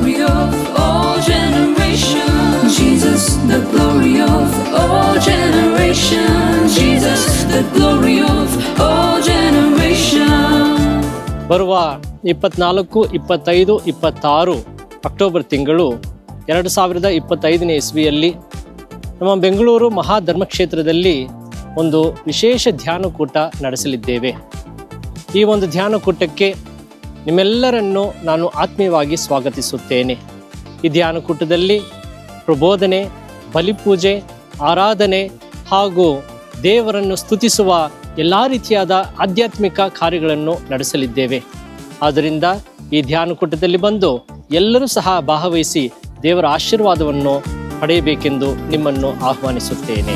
glory of all generations. Jesus, the glory of all generations. Jesus, the glory of all generations. ಬರುವ 24, 25, 26 October ತಿಂಗಳು 2025ನೇ ಇಸ್ವಿಯಲ್ಲಿ ನಮ್ಮ ಬೆಂಗಳೂರು ಮಹಾಧರ್ಮಕ್ಷೇತ್ರದಲ್ಲಿ ಒಂದು ವಿಶೇಷ ಧ್ಯಾನಕೂಟ ನಡೆಸಲಿದ್ದೇವೆ. ಈ ಒಂದು ಧ್ಯಾನಕೂಟಕ್ಕೆ ನಿಮ್ಮೆಲ್ಲರನ್ನು ನಾನು ಆತ್ಮೀಯವಾಗಿ ಸ್ವಾಗತಿಸುತ್ತೇನೆ. ಈ ಧ್ಯಾನಕೂಟದಲ್ಲಿ ಪ್ರಬೋಧನೆ, ಬಲಿಪೂಜೆ, ಆರಾಧನೆ ಹಾಗೂ ದೇವರನ್ನು ಸ್ತುತಿಸುವ ಎಲ್ಲ ರೀತಿಯಾದ ಆಧ್ಯಾತ್ಮಿಕ ಕಾರ್ಯಗಳನ್ನು ನಡೆಸಲಿದ್ದೇವೆ. ಆದ್ದರಿಂದ ಈ ಧ್ಯಾನಕೂಟದಲ್ಲಿ ಬಂದು ಎಲ್ಲರೂ ಸಹ ಭಾಗವಹಿಸಿ ದೇವರ ಆಶೀರ್ವಾದವನ್ನು ಪಡೆಯಬೇಕೆಂದು ನಿಮ್ಮನ್ನು ಆಹ್ವಾನಿಸುತ್ತೇನೆ.